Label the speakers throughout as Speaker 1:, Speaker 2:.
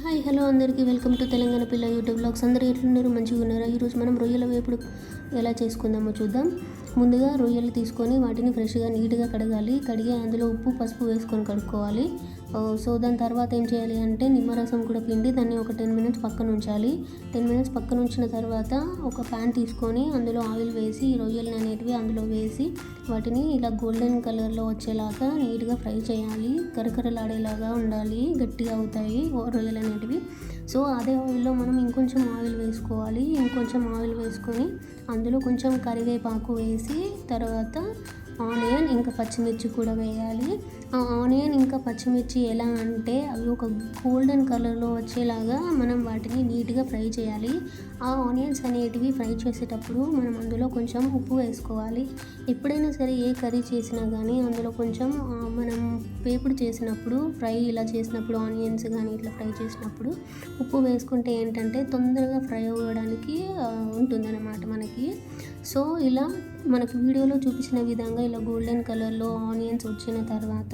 Speaker 1: Hi hello అందరికీ welcome to Telangana పిల్ల YouTube blogs. అందరూ ఎట్లున్నారు? మంచిగా ఉన్నారా? ఈరోజు మనం రొయ్యల వేపుడు ఎలా చేసుకుందామో చూద్దాం. ముందుగా రొయ్యలు తీసుకొని వాటిని ఫ్రెష్గా నీట్గా కడగాలి. కడిగి అందులో ఉప్పు పసుపు వేసుకొని కడుక్కోవాలి. సో దాని తర్వాత ఏం చేయాలి అంటే నిమ్మరసం కూడా పిండి దాన్ని ఒక 10 మినిట్స్ పక్కన ఉంచాలి. 10 మినిట్స్ పక్కన ఉంచిన తర్వాత ఒక ప్యాన్ తీసుకొని అందులో ఆయిల్ వేసి రొయ్యలు అనేటివి అందులో వేసి వాటిని ఇలా గోల్డెన్ కలర్లో వచ్చేలాగా నీట్గా ఫ్రై చేయాలి. కరకరలాడేలాగా ఉండాలి, గట్టిగా అవుతాయి రొయ్యలు అనేటివి. సో అదే ఆయిల్లో మనం ఇంకొంచెం ఆయిల్ వేసుకోవాలి. ఇంకొంచెం ఆయిల్ వేసుకొని అందులో కొంచెం కరివేపాకు వేసి తర్వాత ఆనియన్ ఇంకా పచ్చిమిర్చి కూడా వేయాలి. ఆ ఆనియన్ ఇంకా పచ్చిమిర్చి ఎలా అంటే అవి ఒక గోల్డెన్ కలర్లో వచ్చేలాగా మనం వాటిని నీట్గా ఫ్రై చేయాలి. ఆ ఆనియన్స్ అనేటివి ఫ్రై చేసేటప్పుడు మనం అందులో కొంచెం ఉప్పు వేసుకోవాలి. ఎప్పుడైనా సరే ఏ కర్రీ చేసినా కానీ అందులో కొంచెం మనం వేపుడు చేసినప్పుడు ఫ్రై ఇలా చేసినప్పుడు ఆనియన్స్ కానీ ఇట్లా ఫ్రై చేసినప్పుడు ఉప్పు వేసుకుంటే ఏంటంటే తొందరగా ఫ్రై అవ్వడానికి ఉంటుందన్నమాట మనకి. సో ఇలా మనకు వీడియోలో చూపించిన విధంగా ఇలా గోల్డెన్ కలర్లో ఆనియన్స్ వచ్చిన తర్వాత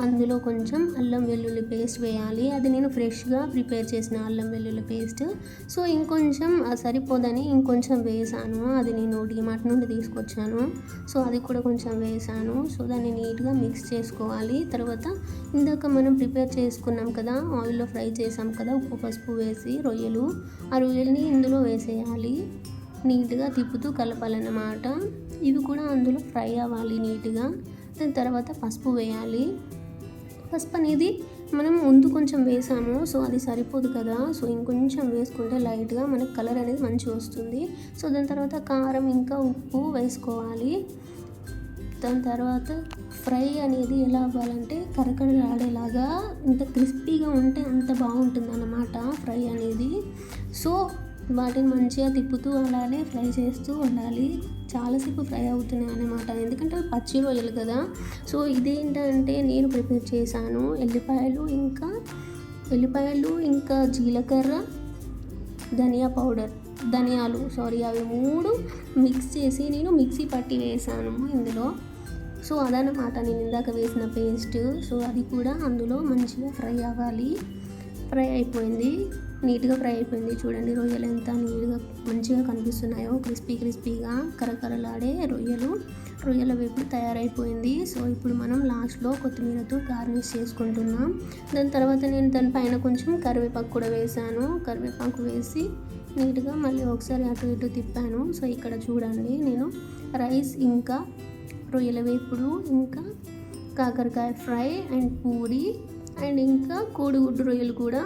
Speaker 1: అందులో కొంచెం అల్లం వెల్లుల్లి పేస్ట్ వేయాలి. అది నేను ఫ్రెష్గా ప్రిపేర్ చేసిన అల్లం వెల్లుల్లి పేస్ట్. సో ఇంకొంచెం సరిపోదని ఇంకొంచెం వేసాను. అది నేను డీమార్ట్ నుండి తీసుకొచ్చాను. సో అది కూడా కొంచెం వేసాను. సో దాన్ని నీట్గా మిక్స్ చేసుకోవాలి. తర్వాత ఇందాక మనం ప్రిపేర్ చేసుకున్నాం కదా, ఆయిల్లో ఫ్రై చేసాం కదా ఉప్పు పసుపు వేసి రొయ్యలు, ఆ రొయ్యల్ని ఇందులో వేసేయాలి. నీట్గా తిప్పుతూ కలపాలన్నమాట. ఇవి కూడా అందులో ఫ్రై అవ్వాలి నీట్గా. దాని తర్వాత పసుపు వేయాలి. పసుపు అనేది మనం ముందు కొంచెం వేసాము, సో అది సరిపోదు కదా. సో ఇంకొంచెం వేసుకుంటే లైట్గా మనకు కలర్ అనేది మంచిగా వస్తుంది. సో దాని తర్వాత కారం ఇంకా ఉప్పు వేసుకోవాలి. దాని తర్వాత ఫ్రై అనేది ఎలా అవ్వాలంటే కరకరలాడేలాగా ఇంత క్రిస్పీగా ఉంటే అంత బాగుంటుంది అన్నమాట ఫ్రై అనేది. సో వాటిని మంచిగా తిప్పుతూ అలానే ఫ్రై చేస్తూ ఉండాలి. చాలాసేపు ఫ్రై అవుతున్నాయి అన్నమాట, ఎందుకంటే పచ్చి రొయ్యలు కదా. సో ఇదేంటంటే నేను ప్రిపేర్ చేశాను ఎల్లిపాయలు ఇంకా జీలకర్ర, ధనియాలు అవి 3 మిక్స్ చేసి నేను మిక్సీ పట్టి వేసాను ఇందులో. సో అదనమాట నేను ఇందాక వేసిన పేస్ట్. సో అది కూడా అందులో మంచిగా ఫ్రై అవ్వాలి. ఫ్రై అయిపోయింది, నీట్గా ఫ్రై అయిపోయింది. చూడండి రొయ్యలు ఎంత నీట్గా మంచిగా కనిపిస్తున్నాయో, క్రిస్పీగా కరకరలాడే రొయ్యల వేపుడు తయారైపోయింది. సో ఇప్పుడు మనం లాస్ట్లో కొత్తిమీరతో గార్నిష్ చేసుకుంటున్నాం. దాని తర్వాత నేను దానిపైన కొంచెం కరివేపాకు కూడా వేసాను. కరివేపాకు వేసి నీట్గా మళ్ళీ ఒకసారి అటు ఇటు తిప్పాను. సో ఇక్కడ చూడండి నేను రైస్ ఇంకా రొయ్యల వేపుడు ఇంకా కాకరకాయ ఫ్రై అండ్ పూరి అండ్ ఇంకా కోడిగుడ్డు రొయ్యలు కూడా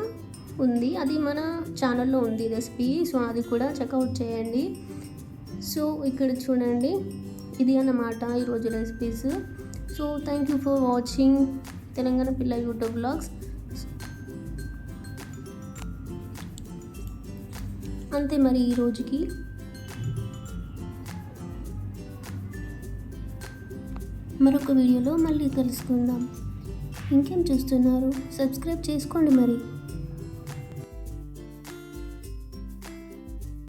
Speaker 1: ఉంది. అది మన ఛానల్లో ఉంది రెసిపీ. సో అది కూడా చెక్అవుట్ చేయండి. సో ఇక్కడ చూడండి ఇది అన్నమాట ఈరోజు recipes. So thank you for watching Telangana పిల్ల యూట్యూబ్ బ్లాగ్స్. అంతే మరి ఈ రోజుకి. మరొక వీడియోలో మళ్ళీ కలుసుకుందాం. ఇంకేం చూస్తున్నారు? సబ్స్క్రైబ్ చేసుకోండి మరి.